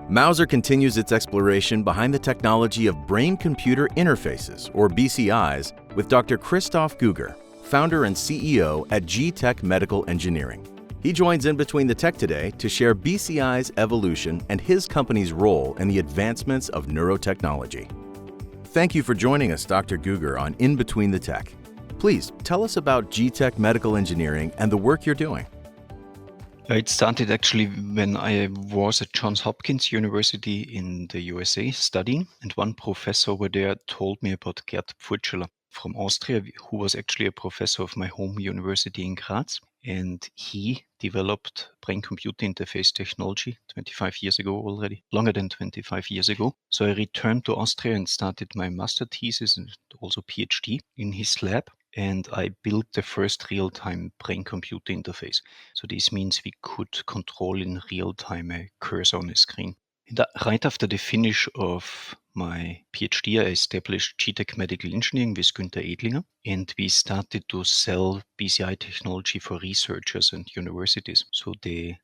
Mauser continues its exploration behind the technology of brain-computer interfaces, or BCIs, with Dr. Christoph Guger, founder and CEO at g.tec Medical Engineering. He joins In Between the Tech today to share BCI's evolution and his company's role in the advancements of neurotechnology. Thank you for joining us, Dr. Guger, on In Between the Tech. Please tell us about g.tec Medical Engineering and the work you're doing. It started actually when I was at Johns Hopkins University in the USA studying, and one professor over there told me about Gerd Pfurtscheller from Austria, who was actually a professor of my home university in Graz. And he developed brain-computer interface technology 25 years ago already, longer than 25 years ago. So I returned to Austria and started my master thesis and also PhD in his lab. And I built the first real-time brain-computer interface. So this means we could control in real time a cursor on a screen. And right after the finish of my PhD, I established g.tec Medical Engineering with Günther Edlinger, and we started to sell BCI technology for researchers and universities. So they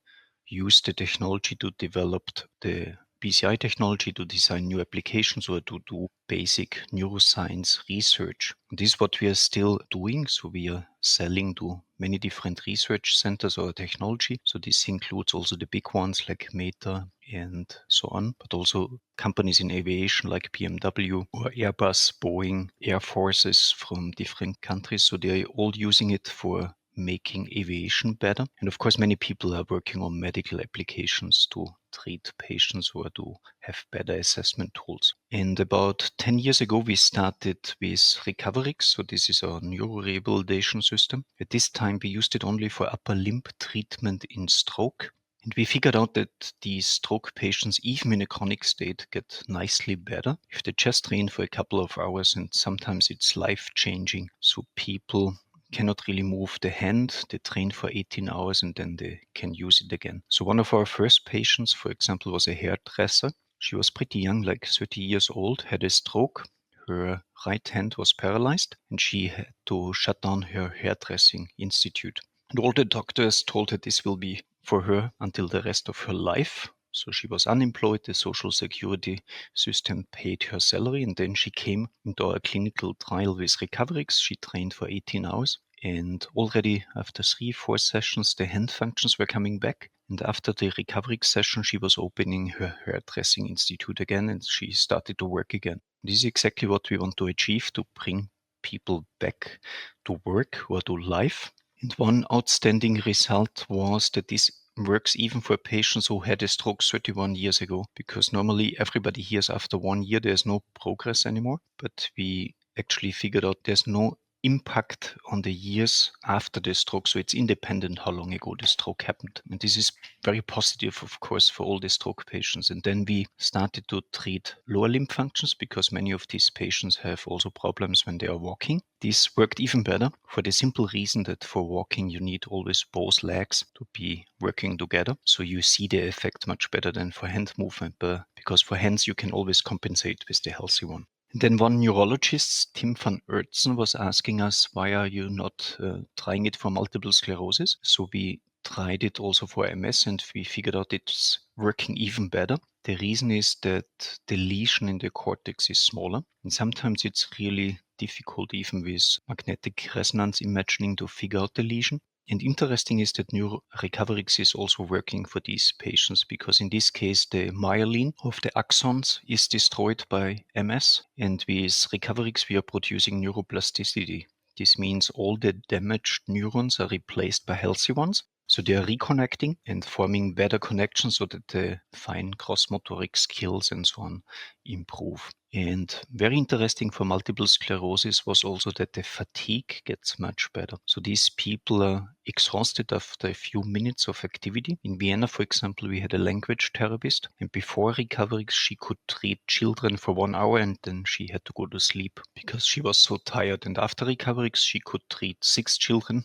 used the technology to develop the BCI technology to design new applications or to do basic neuroscience research. And this is what we are still doing. So we are selling to many different research centers or technology. So this includes also the big ones like Meta and so on, but also companies in aviation like BMW or Airbus, Boeing, Air Forces from different countries. So they are all using it for making aviation better. And of course, many people are working on medical applications to treat patients or to have better assessment tools. And about 10 years ago, we started with Recoverix. So this is our neurorehabilitation system. At this time, we used it only for upper limb treatment in stroke. And we figured out that these stroke patients, even in a chronic state, get nicely better if they just train for a couple of hours, and sometimes it's life-changing. So people cannot really move the hand. They train for 18 hours and then they can use it again. So one of our first patients, for example, was a hairdresser. She was pretty young, like 30 years old, had a stroke. Her right hand was paralyzed and she had to shut down her hairdressing institute. And all the doctors told her this will be for her until the rest of her life. So she was unemployed, the social security system paid her salary, and then she came into our clinical trial with Recoverix. She trained for 18 hours, and already after 3-4 sessions, the hand functions were coming back. And after the Recoverix session, she was opening her hairdressing institute again, and she started to work again. This is exactly what we want to achieve, to bring people back to work or to life. And one outstanding result was that this works even for patients who had a stroke 31 years ago, because normally everybody hears after 1 year there's no progress anymore, but we actually figured out there's no impact on the years after the stroke, so it's independent how long ago the stroke happened. And this is very positive, of course, for all the stroke patients. And then we started to treat lower limb functions, because many of these patients have also problems when they are walking. This worked even better for the simple reason that for walking you need always both legs to be working together. So you see the effect much better than for hand movement, because for hands you can always compensate with the healthy one. And then one neurologist, Tim van Oertzen, was asking us, why are you not trying it for multiple sclerosis? So we tried it also for MS and we figured out it's working even better. The reason is that the lesion in the cortex is smaller, and sometimes it's really difficult even with magnetic resonance imaging to figure out the lesion. And interesting is that Recoverix is also working for these patients, because in this case the myelin of the axons is destroyed by MS, and with Recoverix we are producing neuroplasticity. This means all the damaged neurons are replaced by healthy ones. So they are reconnecting and forming better connections so that the fine cross-motoric skills and so on improve. And very interesting for multiple sclerosis was also that the fatigue gets much better. So these people are exhausted after a few minutes of activity. In Vienna, for example, we had a language therapist, and before Recoverix, she could treat children for 1 hour and then she had to go to sleep because she was so tired. And after Recoverix, she could treat 6 children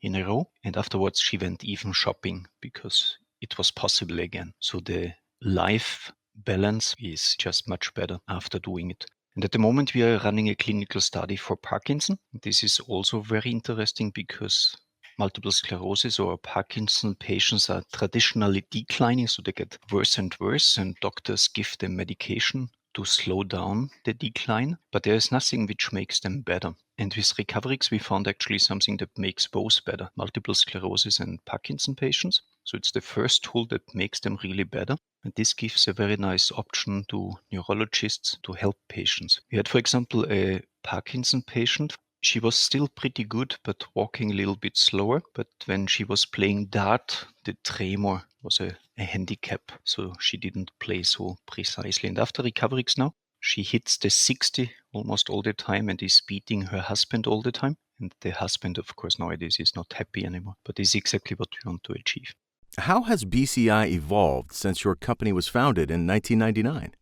in a row, and afterwards she went even shopping because it was possible again. So the life balance is just much better after doing it. And at the moment we are running a clinical study for Parkinson. This is also very interesting because multiple sclerosis or Parkinson patients are traditionally declining, so they get worse and worse, and doctors give them medication to slow down the decline, but there is nothing which makes them better. And with Recoverix, we found actually something that makes both better, multiple sclerosis and Parkinson patients. So it's the first tool that makes them really better. And this gives a very nice option to neurologists to help patients. We had, for example, a Parkinson patient. She was still pretty good, but walking a little bit slower. But when she was playing dart, the tremor was a handicap. So she didn't play so precisely. And after Recoverix now, she hits the 60 almost all the time and is beating her husband all the time. And the husband, of course, nowadays is not happy anymore. But this is exactly what we want to achieve. How has BCI evolved since your company was founded in 1999?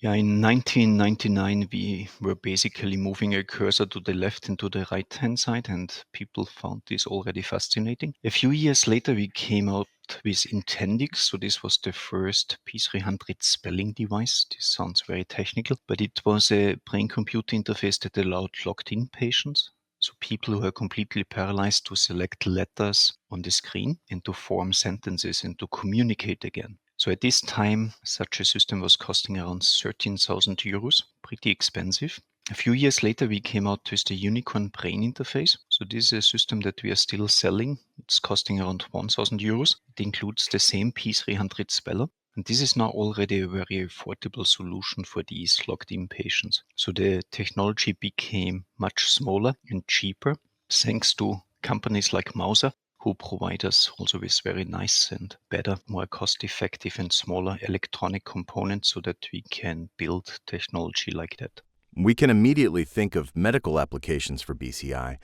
Yeah, in 1999, we were basically moving a cursor to the left and to the right-hand side, and people found this already fascinating. A few years later, we came out with Intendix. So this was the first P300 spelling device. This sounds very technical, but it was a brain-computer interface that allowed locked-in patients. So people who are completely paralyzed to select letters on the screen and to form sentences and to communicate again. So at this time, such a system was costing around 13,000 euros, pretty expensive. A few years later, we came out with the Unicorn Brain Interface. So this is a system that we are still selling. It's costing around 1,000 euros. It includes the same P300 speller. And this is now already a very affordable solution for these locked-in patients. So the technology became much smaller and cheaper, thanks to companies like Mauser, who provide us also with very nice and better, more cost-effective and smaller electronic components so that we can build technology like that. We can immediately think of medical applications for BCI,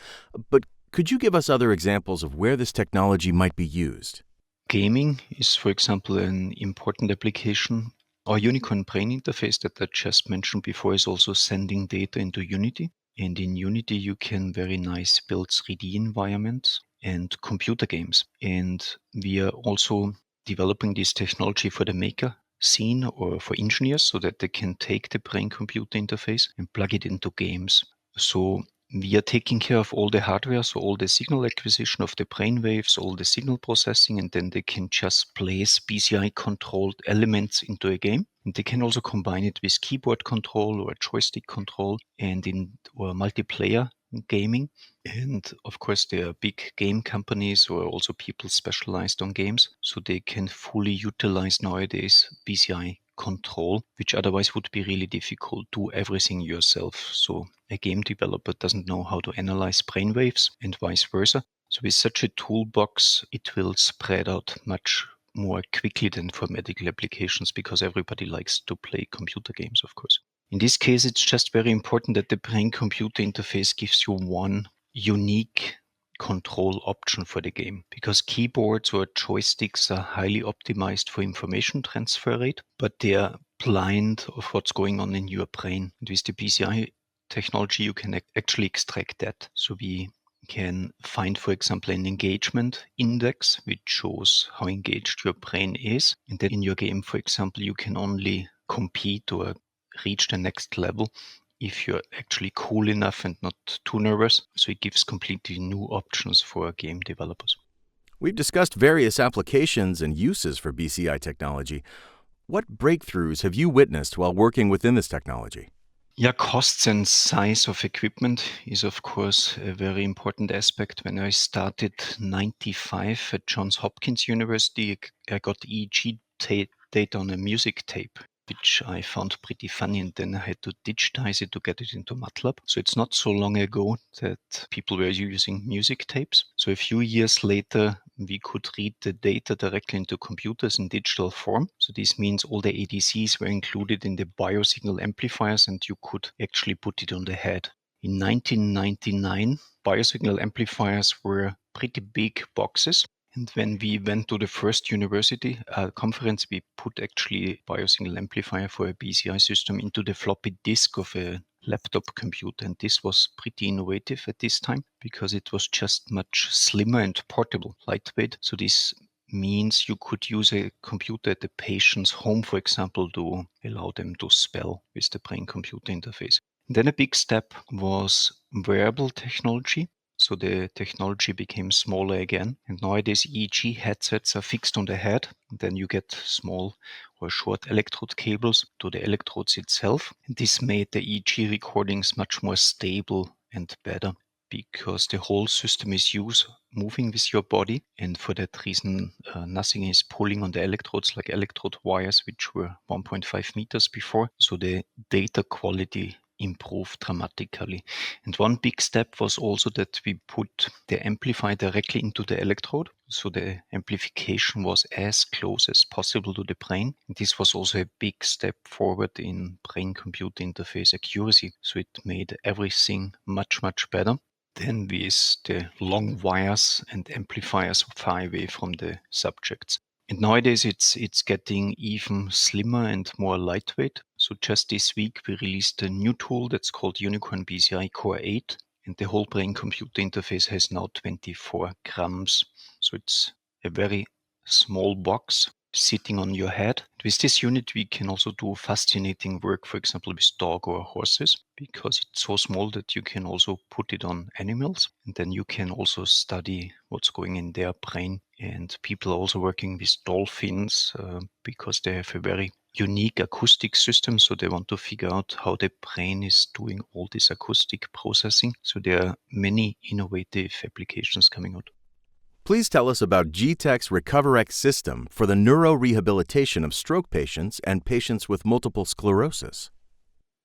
but could you give us other examples of where this technology might be used? Gaming is, for example, an important application. Our Unicorn Brain Interface that I just mentioned before is also sending data into Unity. And in Unity, you can very nice build 3D environments and computer games. And we are also developing this technology for the maker scene or for engineers so that they can take the brain-computer interface and plug it into games. So we are taking care of all the hardware, so all the signal acquisition of the brain waves, all the signal processing, and then they can just place BCI-controlled elements into a game. And they can also combine it with keyboard control or joystick control and in or multiplayer gaming. And of course, there are big game companies or also people specialized on games, so they can fully utilize nowadays BCI control, which otherwise would be really difficult. Do everything yourself. So a game developer doesn't know how to analyze brainwaves and vice versa. So with such a toolbox, it will spread out much more quickly than for medical applications because everybody likes to play computer games, of course. In this case, it's just very important that the brain-computer interface gives you one unique control option for the game because keyboards or joysticks are highly optimized for information transfer rate, but they are blind of what's going on in your brain. And with the BCI technology, you can actually extract that. So we can find, for example, an engagement index, which shows how engaged your brain is. And then in your game, for example, you can only compete or reach the next level if you're actually cool enough and not too nervous. So it gives completely new options for game developers. We've discussed various applications and uses for BCI technology. What breakthroughs have you witnessed while working within this technology? Yeah, costs and size of equipment is, of course, a very important aspect. When I started 95 at Johns Hopkins University, I got EEG data on a music tape, which I found pretty funny, and then I had to digitize it to get it into MATLAB. So it's not so long ago that people were using music tapes. So a few years later, we could read the data directly into computers in digital form. So this means all the ADCs were included in the biosignal amplifiers, and you could actually put it on the head. In 1999, biosignal amplifiers were pretty big boxes. And when we went to the first university conference, we put actually biosignal amplifier for a BCI system into the floppy disk of a laptop computer. And this was pretty innovative at this time because it was just much slimmer and portable, lightweight. So this means you could use a computer at the patient's home, for example, to allow them to spell with the brain-computer interface. And then a big step was wearable technology. so the technology became smaller again. And nowadays EEG headsets are fixed on the head. And then you get small or short electrode cables to the electrodes itself. And this made the EEG recordings much more stable and better, because the whole system is moving with your body, and for that reason nothing is pulling on the electrodes like electrode wires, which were 1.5 meters before. So the data quality improved dramatically. And one big step was also that we put the amplifier directly into the electrode, so the amplification was as close as possible to the brain. And this was also a big step forward in brain-computer interface accuracy, so it made everything much better than with the long wires and amplifiers far away from the subjects. And nowadays it's getting even slimmer and more lightweight. So just this week we released a new tool that's called Unicorn BCI Core 8, and the whole brain-computer interface has now 24 grams. So it's a very small box sitting on your head. With this unit we can also do fascinating work, for example with dog or horses, because it's so small that you can also put it on animals, and then you can also study what's going in their brain. And people are also working with dolphins because they have a very unique acoustic system, so they want to figure out how the brain is doing all this acoustic processing. So there are many innovative applications coming out. Please tell us about g.tec's RecoverX system for the neurorehabilitation of stroke patients and patients with multiple sclerosis.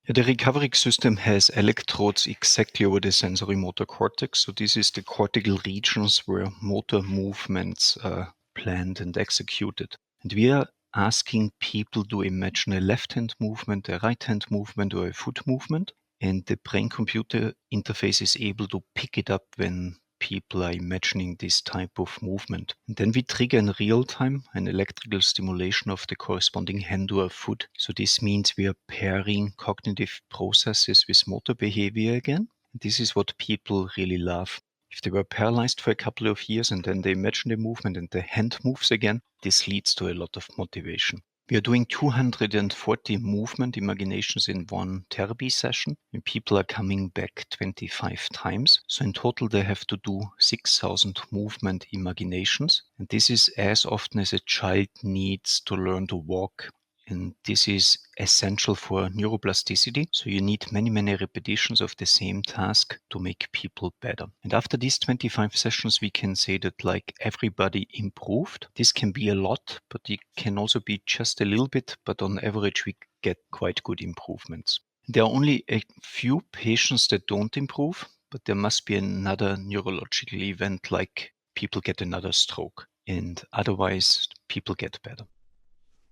The RecoverX system has electrodes exactly over the sensory motor cortex. So this is the cortical regions where motor movements are planned and executed. And we are asking people to imagine a left-hand movement, a right-hand movement, or a foot movement. And the brain-computer interface is able to pick it up when people are imagining this type of movement. And then we trigger in real time an electrical stimulation of the corresponding hand or foot. So this means we are pairing cognitive processes with motor behavior again. This is what people really love. If they were paralyzed for a couple of years and then they imagine the movement and the hand moves again, this leads to a lot of motivation. We are doing 240 movement imaginations in one therapy session, and people are coming back 25 times. So in total, they have to do 6,000 movement imaginations. And this is as often as a child needs to learn to walk. And this is essential for neuroplasticity. So you need many repetitions of the same task to make people better. And after these 25 sessions, we can say that like everybody improved. This can be a lot, but it can also be just a little bit. But on average, we get quite good improvements. There are only a few patients that don't improve, but there must be another neurological event, like people get another stroke. And otherwise, people get better.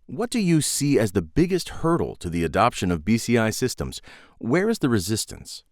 What do you see as the biggest hurdle to the adoption of BCI systems? Where is the resistance?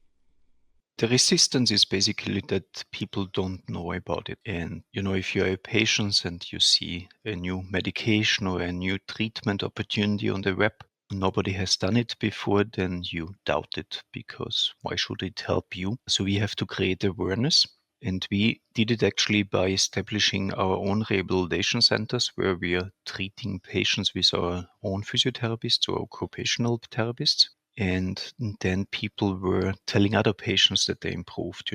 The resistance is basically that people don't know about it. And, if you're a patient and you see a new medication or a new treatment opportunity on the web, nobody has done it before, then you doubt it, because why should it help you? So we have to create awareness. And we did it actually by establishing our own rehabilitation centers, where we are treating patients with our own physiotherapists or occupational therapists. And then people were telling other patients that they improved.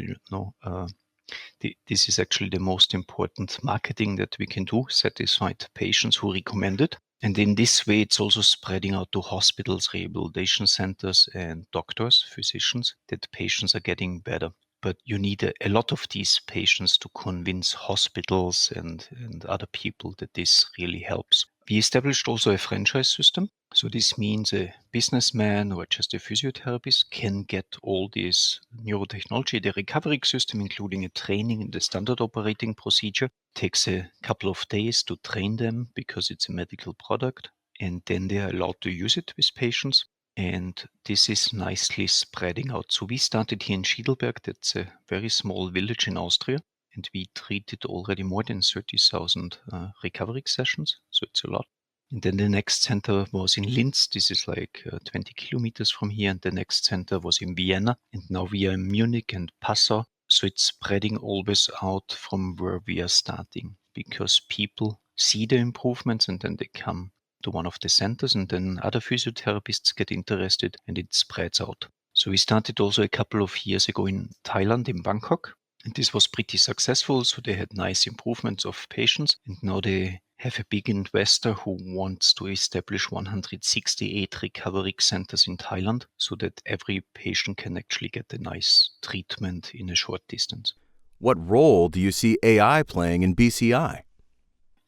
This is actually the most important marketing that we can do, satisfied patients who recommend it. And in this way, it's also spreading out to hospitals, rehabilitation centers, and doctors, physicians, that patients are getting better. But you need a lot of these patients to convince hospitals and other people that this really helps. We established also a franchise system. So this means a businessman or just a physiotherapist can get all this neurotechnology, the recovery system, including a training in the standard operating procedure. Takes a couple of days to train them because it's a medical product, and then they are allowed to use it with patients. And this is nicely spreading out. So we started here in Schiedelberg, that's a very small village in Austria, and we treated already more than 30,000 recovery sessions. So it's a lot. And then the next center was in Linz. This is like 20 kilometers from here. And the next center was in Vienna. And now we are in Munich and Passau. So it's spreading always out from where we are starting, because people see the improvements and then they come to one of the centers, and then other physiotherapists get interested and it spreads out. So we started also a couple of years ago in Thailand, in Bangkok. And this was pretty successful, so they had nice improvements of patients. And now they have a big investor who wants to establish 168 recovery centers in Thailand so that every patient can actually get a nice treatment in a short distance. What role do you see AI playing in BCI?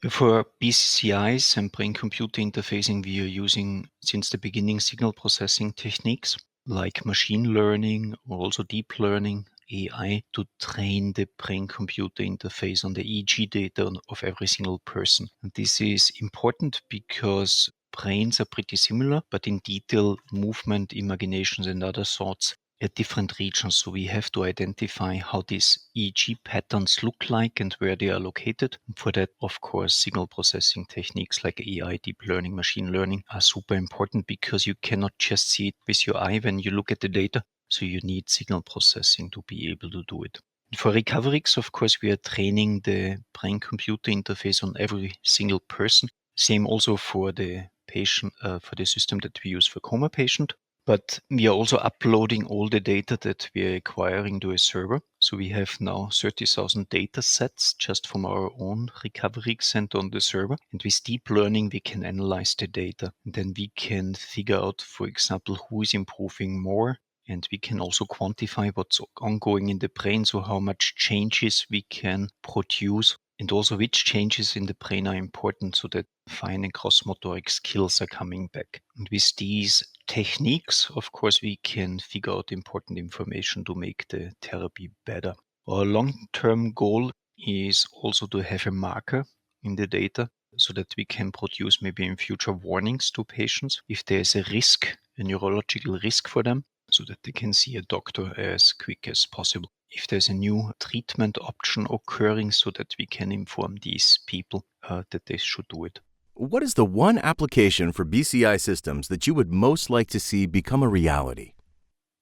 For BCIs and brain-computer interfacing, we are using since the beginning signal processing techniques like machine learning or also deep learning, AI, to train the brain-computer interface on the EEG data of every single person. And this is important because brains are pretty similar, but in detail, movement, imaginations, and other thoughts at different regions. So we have to identify how these EEG patterns look like and where they are located. For that, of course, signal processing techniques like AI, deep learning, machine learning are super important because you cannot just see it with your eye when you look at the data. So you need signal processing to be able to do it. For recoverix, of course, we are training the brain-computer interface on every single person. Same also for the patient, for the system that we use for coma patient. But we are also uploading all the data that we are acquiring to a server. So we have now 30,000 data sets just from our own recovery center on the server. And with deep learning, we can analyze the data. And then we can figure out, for example, who is improving more. And we can also quantify what's ongoing in the brain. So how much changes we can produce and also which changes in the brain are important so that fine and gross motoric skills are coming back. And with these techniques, of course, we can figure out important information to make the therapy better. Our long-term goal is also to have a marker in the data so that we can produce maybe in future warnings to patients if there's a risk, a neurological risk for them, so that they can see a doctor as quick as possible. If there's a new treatment option occurring so that we can inform these people that they should do it. What is the one application for BCI systems that you would most like to see become a reality?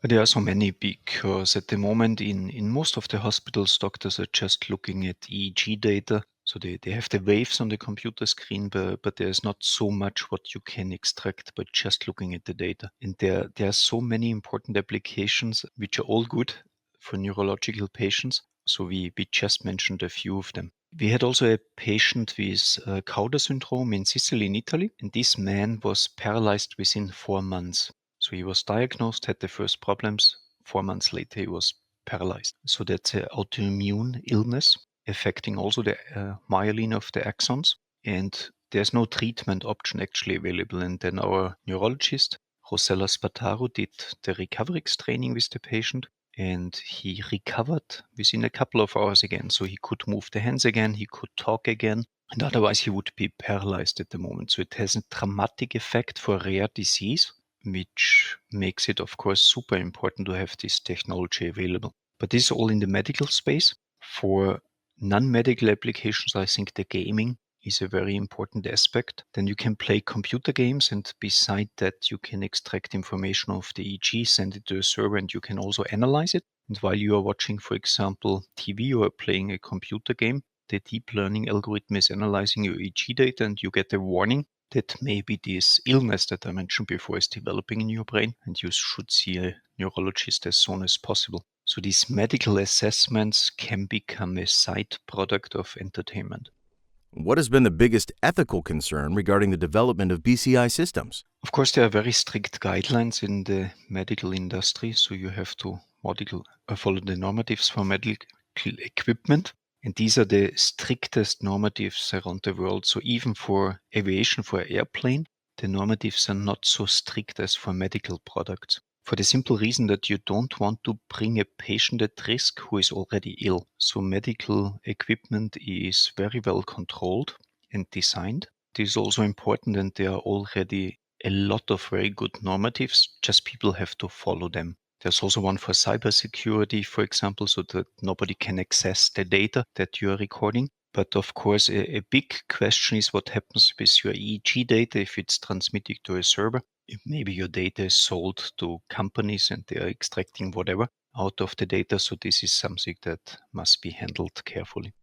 There are so many because at the moment in most of the hospitals, doctors are just looking at EEG data. So they have the waves on the computer screen, but there's not so much what you can extract by just looking at the data. And there are so many important applications which are all good for neurological patients. So we just mentioned a few of them. We had also a patient with Cauda syndrome in Sicily, in Italy, and this man was paralyzed within 4 months. So he was diagnosed, had the first problems. 4 months later, he was paralyzed. So that's an autoimmune illness affecting also the myelin of the axons. And there's no treatment option actually available. And then our neurologist, Rosella Spataro, did the recoverix training with the patient. And he recovered within a couple of hours again. So he could move the hands again, he could talk again. And otherwise, he would be paralyzed at the moment. So it has a dramatic effect for rare disease, which makes it, of course, super important to have this technology available. But this is all in the medical space. For non-medical applications, I think the gaming is a very important aspect. Then you can play computer games, and beside that, you can extract information of the EEG, send it to a server, and you can also analyze it. And while you are watching, for example, TV or playing a computer game, the deep learning algorithm is analyzing your EEG data, and you get a warning that maybe this illness that I mentioned before is developing in your brain, and you should see a neurologist as soon as possible. So these medical assessments can become a side product of entertainment. What has been the biggest ethical concern regarding the development of BCI systems? Of course, there are very strict guidelines in the medical industry, so you have to follow the normatives for medical equipment. And these are the strictest normatives around the world. So even for aviation, for airplane, the normatives are not so strict as for medical products. For the simple reason that you don't want to bring a patient at risk who is already ill. So medical equipment is very well controlled and designed. This is also important, and there are already a lot of very good normatives, just people have to follow them. There's also one for cybersecurity, for example, so that nobody can access the data that you are recording. But of course, a big question is what happens with your EEG data if it's transmitted to a server. If maybe your data is sold to companies and they are extracting whatever out of the data. So this is something that must be handled carefully.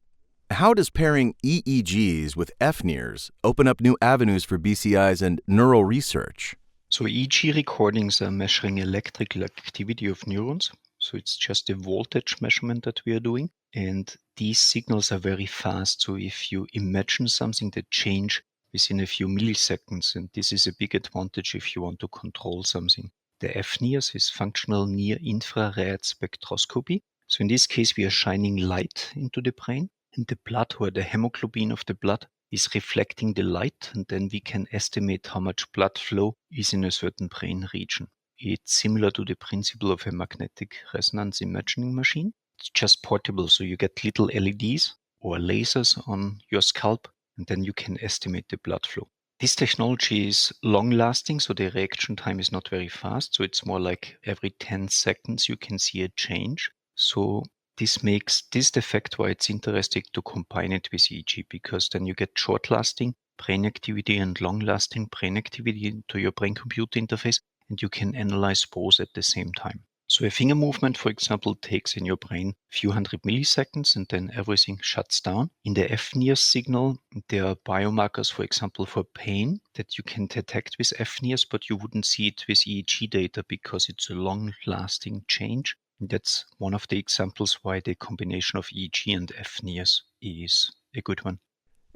How does pairing EEGs with FNIRs open up new avenues for BCIs and neural research? So EEG recordings are measuring electrical activity of neurons. So it's just a voltage measurement that we are doing. And these signals are very fast. So if you imagine something that change within a few milliseconds, and this is a big advantage if you want to control something. The FNIRS is functional near infrared spectroscopy. So in this case, we are shining light into the brain, and the blood or the hemoglobin of the blood is reflecting the light, and then we can estimate how much blood flow is in a certain brain region. It's similar to the principle of a magnetic resonance imaging machine. It's just portable, so you get little LEDs or lasers on your scalp, and then you can estimate the blood flow. This technology is long-lasting, so the reaction time is not very fast. So it's more like every 10 seconds you can see a change. So this makes this the fact why it's interesting to combine it with EEG, because then you get short-lasting brain activity and long-lasting brain activity into your brain-computer interface, and you can analyze both at the same time. So a finger movement, for example, takes in your brain a few hundred milliseconds, and then everything shuts down. In the FNIRS signal, there are biomarkers, for example, for pain that you can detect with FNIRS, but you wouldn't see it with EEG data because it's a long-lasting change. And that's one of the examples why the combination of EEG and FNIRS is a good one.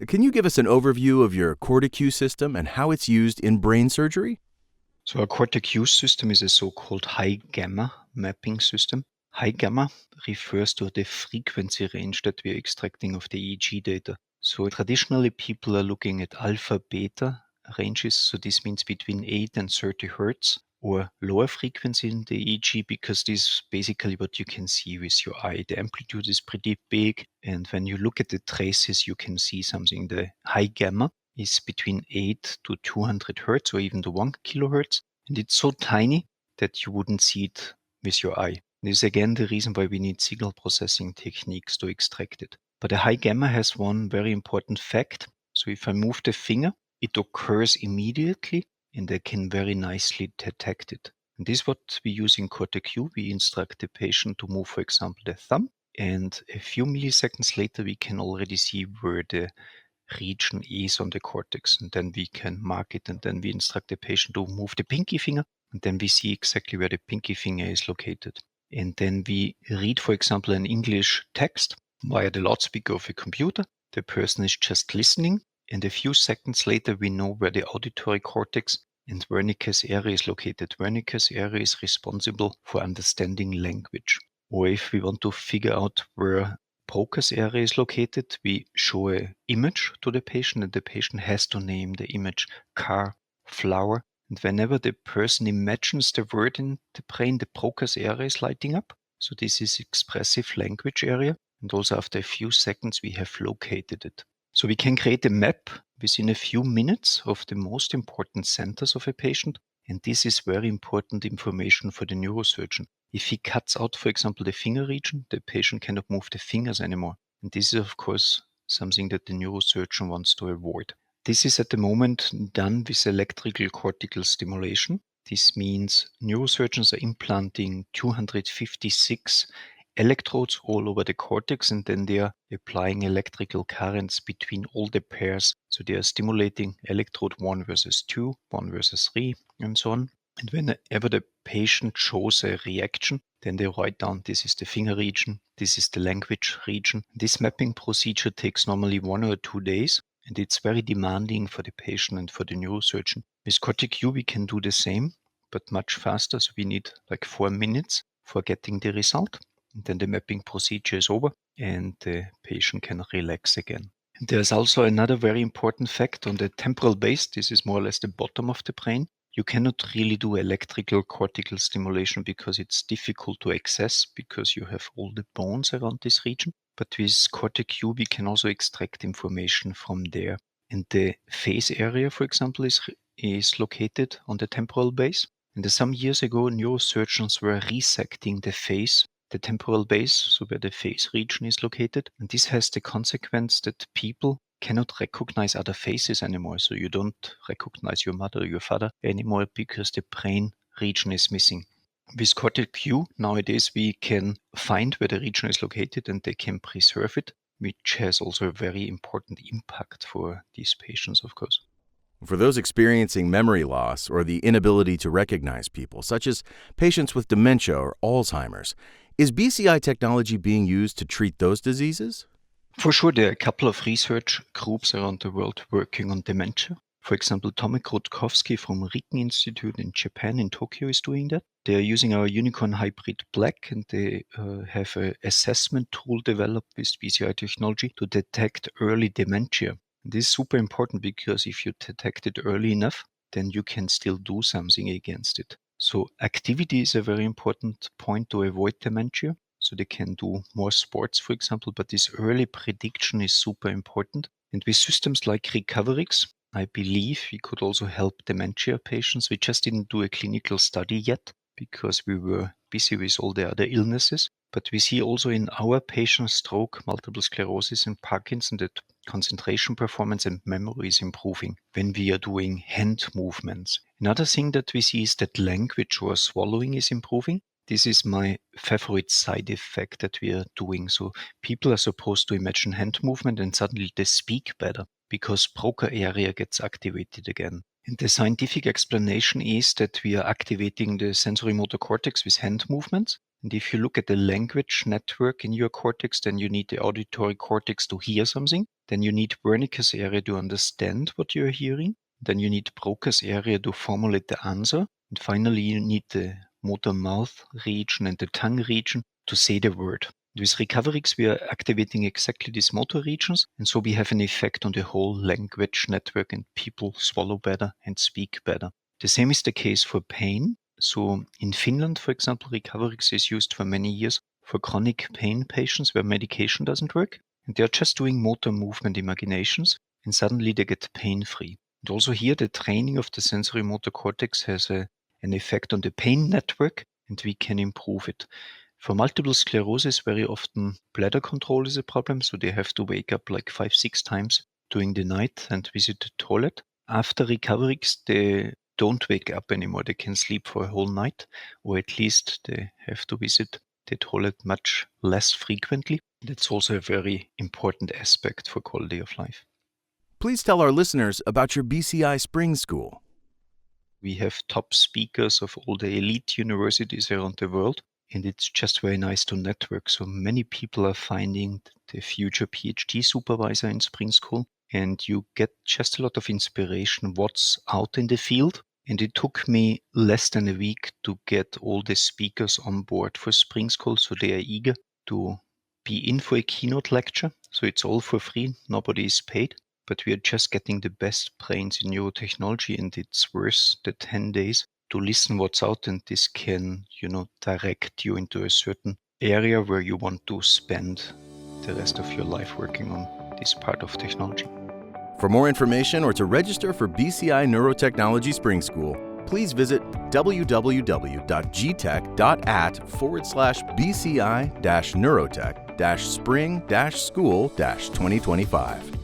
Can you give us an overview of your Cortic system and how it's used in brain surgery? So our Cortic system is a so-called high gamma mapping system. High gamma refers to the frequency range that we are extracting of the EEG data. So traditionally people are looking at alpha beta ranges. So this means between 8 and 30 hertz or lower frequency in the EEG, because this is basically what you can see with your eye. The amplitude is pretty big, and when you look at the traces, you can see something. The high gamma is between 8 to 200 hertz or even to 1 kilohertz. And it's so tiny that you wouldn't see it with your eye. This is again the reason why we need signal processing techniques to extract it. But a high gamma has one very important fact. So if I move the finger, it occurs immediately, and I can very nicely detect it. And this is what we use in Cortic. We instruct the patient to move, for example, the thumb, and a few milliseconds later we can already see where the region is on the cortex, and then we can mark it, and then we instruct the patient to move the pinky finger, and then we see exactly where the pinky finger is located. And then we read, for example, an English text via the loudspeaker of a computer. The person is just listening, and a few seconds later we know where the auditory cortex and Wernicke's area is located. Wernicke's area is responsible for understanding language. Or if we want to figure out where Broca's area is located, we show an image to the patient, and the patient has to name the image car, flower. And whenever the person imagines the word in the brain, the Broca's area is lighting up. So this is expressive language area. And also after a few seconds, we have located it. So we can create a map within a few minutes of the most important centers of a patient. And this is very important information for the neurosurgeon. If he cuts out, for example, the finger region, the patient cannot move the fingers anymore. And this is, of course, something that the neurosurgeon wants to avoid. This is at the moment done with electrical cortical stimulation. This means neurosurgeons are implanting 256 electrodes all over the cortex, and then they are applying electrical currents between all the pairs. So they are stimulating electrode 1 versus 2, 1 versus 3, and so on. And whenever the patient shows a reaction, then they write down, this is the finger region, this is the language region. This mapping procedure takes normally 1 or 2 days, and it's very demanding for the patient and for the neurosurgeon. With Cortic we can do the same, but much faster. So we need like 4 minutes for getting the result. And then the mapping procedure is over, and the patient can relax again. And there's also another very important fact on the temporal base. This is more or less the bottom of the brain. You cannot really do electrical cortical stimulation because it's difficult to access, because you have all the bones around this region. But with Cortic we can also extract information from there. And the face area, for example, is located on the temporal base. And some years ago, neurosurgeons were resecting the face, the temporal base, so where the face region is located. And this has the consequence that people cannot recognize other faces anymore. So you don't recognize your mother or your father anymore because the brain region is missing. With Cortic nowadays we can find where the region is located, and they can preserve it, which has also a very important impact for these patients, of course. For those experiencing memory loss or the inability to recognize people, such as patients with dementia or Alzheimer's, is BCI technology being used to treat those diseases? For sure, there are a couple of research groups around the world working on dementia. For example, Tomek Rutkowski from Riken Institute in Japan, in Tokyo, is doing that. They are using our Unicorn Hybrid Black, and they have an assessment tool developed with BCI technology to detect early dementia. This is super important because if you detect it early enough, then you can still do something against it. So activity is a very important point to avoid dementia. So they can do more sports, for example, but this early prediction is super important. And with systems like Recoverix, I believe we could also help dementia patients. We just didn't do a clinical study yet because we were busy with all the other illnesses. But we see also in our patients stroke, multiple sclerosis, and Parkinson that concentration, performance, and memory is improving when we are doing hand movements. Another thing that we see is that language or swallowing is improving. This is my favorite side effect that we are doing. So people are supposed to imagine hand movement and suddenly they speak better because Broca area gets activated again. And the scientific explanation is that we are activating the sensory motor cortex with hand movements. And if you look at the language network in your cortex, then you need the auditory cortex to hear something. Then you need Wernicke's area to understand what you're hearing. Then you need Broca's area to formulate the answer. And finally, you need the motor mouth region and the tongue region to say the word. With Recoverix, we are activating exactly these motor regions, and so we have an effect on the whole language network, and people swallow better and speak better. The same is the case for pain. So in Finland, for example, Recoverix is used for many years for chronic pain patients where medication doesn't work, and they're just doing motor movement imaginations, and suddenly they get pain-free. And also here, the training of the sensory motor cortex has an effect on the pain network, and we can improve it. For multiple sclerosis, very often bladder control is a problem, so they have to wake up like 5-6 times during the night and visit the toilet. After Recoverix, they don't wake up anymore. They can sleep for a whole night, or at least they have to visit the toilet much less frequently. That's also a very important aspect for quality of life. Please tell our listeners about your BCI Spring School. We have top speakers of all the elite universities around the world, and it's just very nice to network. So many people are finding the future PhD supervisor in Spring School, and you get just a lot of inspiration what's out in the field. And it took me less than a week to get all the speakers on board for Spring School, so they are eager to be in for a keynote lecture. So it's all for free, nobody is paid. But we are just getting the best brains in neurotechnology, and it's worth the 10 days to listen what's out, and this can, direct you into a certain area where you want to spend the rest of your life working on this part of technology. For more information or to register for BCI Neurotechnology Spring School, please visit www.gtec.at/BCI-Neurotech-Spring-School-2025.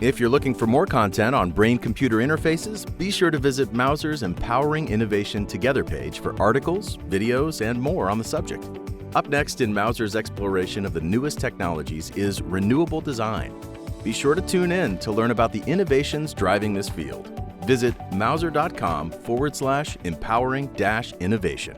If you're looking for more content on brain-computer interfaces, be sure to visit Mauser's Empowering Innovation Together page for articles, videos, and more on the subject. Up next in Mauser's exploration of the newest technologies is renewable design. Be sure to tune in to learn about the innovations driving this field. Visit mauser.com/empowering-innovation.